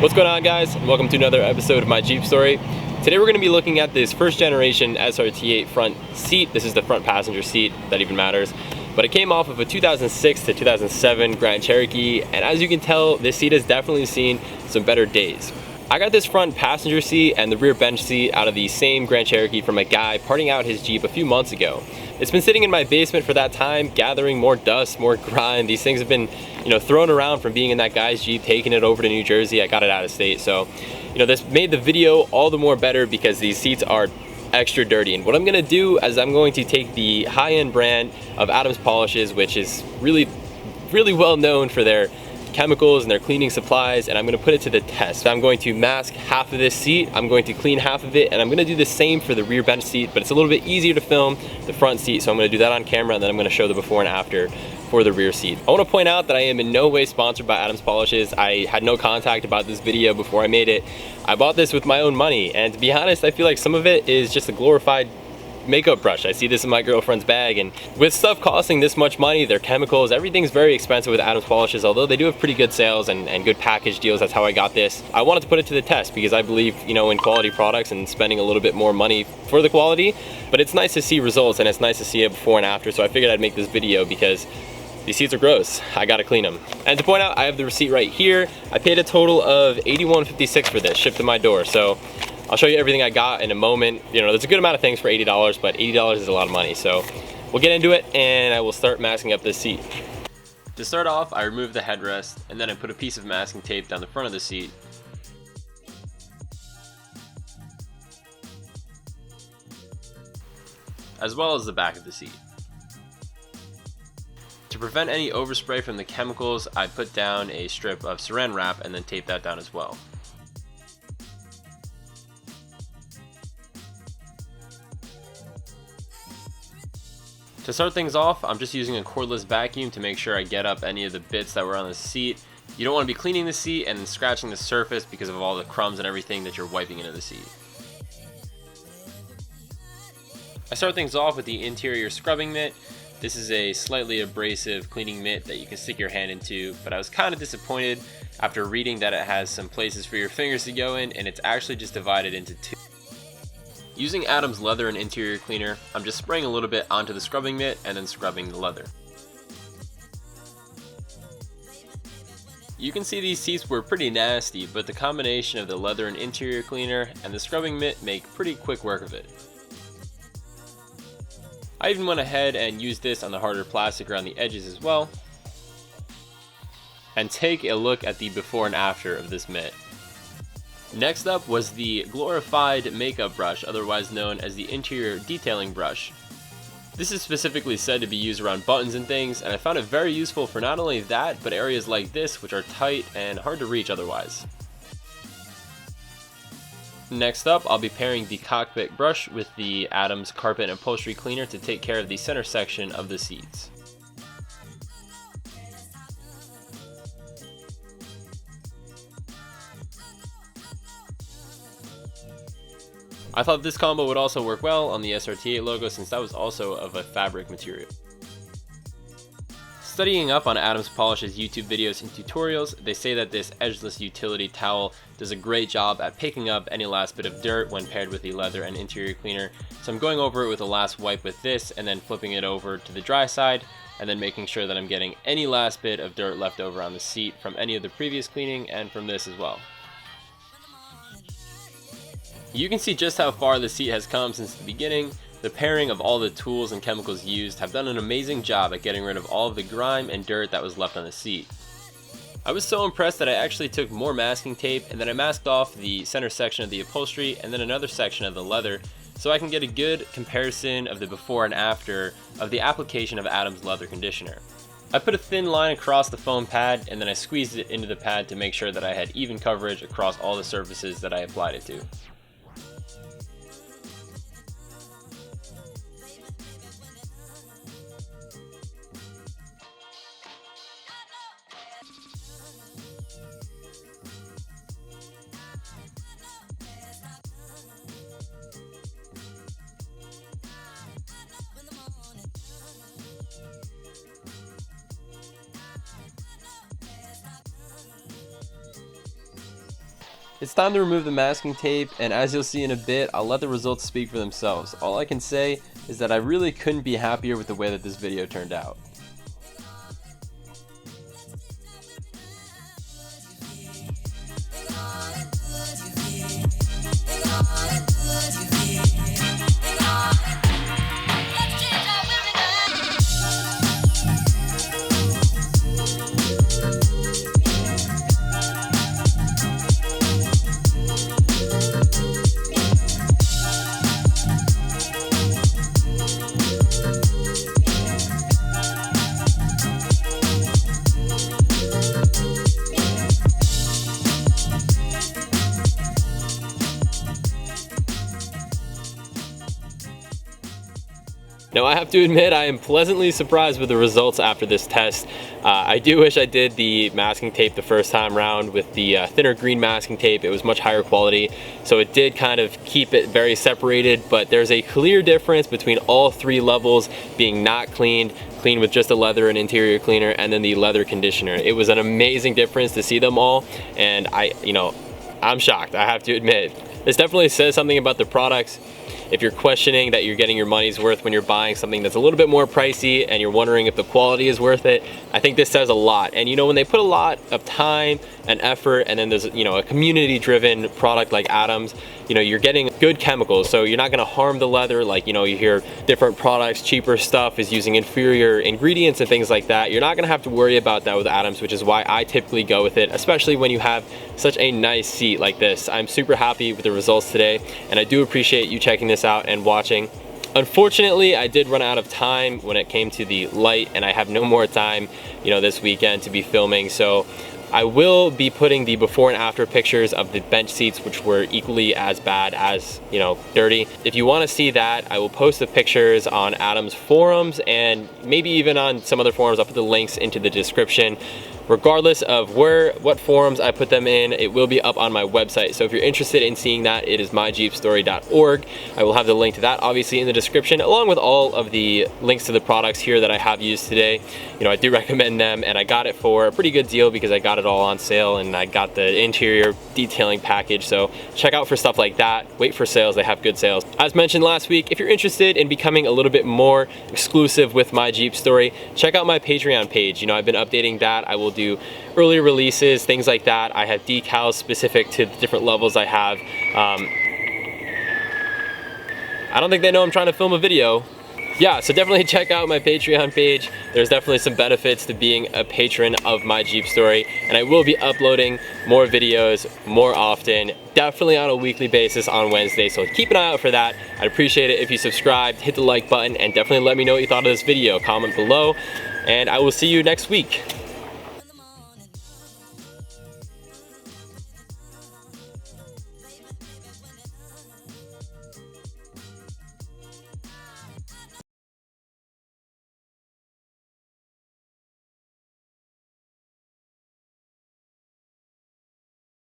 What's going on, guys? Welcome to another episode of my Jeep story. Today we're going to be looking at this first generation SRT8 front seat. This is the front passenger seat that even matters. But it came off of a 2006 to 2007 Grand Cherokee, and as you can tell, this seat has definitely seen some better days. I got this front passenger seat and the rear bench seat out of the same Grand Cherokee from a guy parting out his Jeep a few months ago. It's been sitting in my basement for that time, gathering more dust, more grime. These things have been, thrown around from being in that guy's Jeep, taking it over to New Jersey. I got it out of state. So, this made the video all the more better because these seats are extra dirty. And what I'm gonna do is I'm going to take the high-end brand of Adams Polishes, which is really well known for their chemicals and their cleaning supplies, and I'm going to put it to the test. I'm going to mask half of this seat, I'm going to clean half of it, and I'm going to do the same for the rear bench seat, but it's a little bit easier to film the front seat, so I'm going to do that on camera, and then I'm going to show the before and after for the rear seat. I want to point out that I am in no way sponsored by Adams Polishes. I had no contact about this video before I made it. I bought this with my own money, and to be honest, I feel like some of it is just a glorified makeup brush. I see this in my girlfriend's bag, and with stuff costing this much money, their chemicals, everything's very expensive with Adams Polishes, although they do have pretty good sales and good package deals. That's how I got this. I wanted to put it to the test because I believe, in quality products and spending a little bit more money for the quality, but it's nice to see results and it's nice to see it before and after, so I figured I'd make this video because these seats are gross. I gotta clean them. And to point out, I have the receipt right here. I paid a total of $81.56 for this, shipped to my door. So I'll show you everything I got in a moment. There's a good amount of things for $80, but $80 is a lot of money. So we'll get into it and I will start masking up this seat. To start off, I removed the headrest and then I put a piece of masking tape down the front of the seat. As well as the back of the seat. To prevent any overspray from the chemicals, I put down a strip of saran wrap and then tape that down as well. To start things off, I'm just using a cordless vacuum to make sure I get up any of the bits that were on the seat. You don't want to be cleaning the seat and then scratching the surface because of all the crumbs and everything that you're wiping into the seat. I start things off with the interior scrubbing mitt. This is a slightly abrasive cleaning mitt that you can stick your hand into, but I was kind of disappointed after reading that it has some places for your fingers to go in, and it's actually just divided into two. Using Adams leather and interior cleaner, I'm just spraying a little bit onto the scrubbing mitt and then scrubbing the leather. You can see these seats were pretty nasty, but the combination of the leather and interior cleaner and the scrubbing mitt make pretty quick work of it. I even went ahead and used this on the harder plastic around the edges as well. And take a look at the before and after of this mitt. Next up was the glorified makeup brush, otherwise known as the interior detailing brush. This is specifically said to be used around buttons and things, and I found it very useful for not only that, but areas like this, which are tight and hard to reach otherwise. Next up, I'll be pairing the cockpit brush with the Adams carpet and upholstery cleaner to take care of the center section of the seats. I thought this combo would also work well on the SRT8 logo since that was also of a fabric material. Studying up on Adams Polishes YouTube videos and tutorials, they say that this edgeless utility towel does a great job at picking up any last bit of dirt when paired with the leather and interior cleaner. So I'm going over it with a last wipe with this and then flipping it over to the dry side and then making sure that I'm getting any last bit of dirt left over on the seat from any of the previous cleaning and from this as well. You can see just how far the seat has come since the beginning. The pairing of all the tools and chemicals used have done an amazing job at getting rid of all of the grime and dirt that was left on the seat. I was so impressed that I actually took more masking tape and then I masked off the center section of the upholstery and then another section of the leather so I can get a good comparison of the before and after of the application of Adams leather conditioner. I put a thin line across the foam pad and then I squeezed it into the pad to make sure that I had even coverage across all the surfaces that I applied it to. It's time to remove the masking tape, and as you'll see in a bit, I'll let the results speak for themselves. All I can say is that I really couldn't be happier with the way that this video turned out. Now I have to admit I am pleasantly surprised with the results after this test. I do wish I did the masking tape the first time round with the thinner green masking tape. It was much higher quality, so it did kind of keep it very separated, but there's a clear difference between all three levels being not cleaned with just a leather and interior cleaner, and then the leather conditioner. It was an amazing difference to see them all, and I'm shocked, I have to admit. This definitely says something about the products. If you're questioning that you're getting your money's worth when you're buying something that's a little bit more pricey and you're wondering if the quality is worth it, I think this says a lot. And when they put a lot of time and effort, and then there's a community-driven product like Adams, you're getting good chemicals, so you're not going to harm the leather. Like you hear different products, cheaper stuff is using inferior ingredients and things like that. You're not going to have to worry about that with Adams, which is why I typically go with it, especially when you have such a nice seat like this. I'm super happy with the results today, and I do appreciate you checking this out and watching. Unfortunately, I did run out of time when it came to the light, and I have no more time this weekend to be filming, so I will be putting the before and after pictures of the bench seats, which were equally as bad as dirty. If you want to see that, I will post the pictures on Adams forums and maybe even on some other forums. I'll put the links into the description. Regardless of what forums I put them in, it will be up on my website. So if you're interested in seeing that, it is myjeepstory.org. I will have the link to that obviously in the description, along with all of the links to the products here that I have used today. I do recommend them, and I got it for a pretty good deal because I got it all on sale, and I got the interior detailing package. So check out for stuff like that. Wait for sales, they have good sales. As mentioned last week, if you're interested in becoming a little bit more exclusive with My Jeep Story, check out my Patreon page. I've been updating that. I will do early releases, things like that. I have decals specific to the different levels I have. I don't think they know I'm trying to film a video. Yeah, so definitely check out my Patreon page. There's definitely some benefits to being a patron of My Jeep Story, and I will be uploading more videos more often, definitely on a weekly basis on Wednesday, so keep an eye out for that. I'd appreciate it if you subscribed, hit the like button, and definitely let me know what you thought of this video. Comment below, and I will see you next week.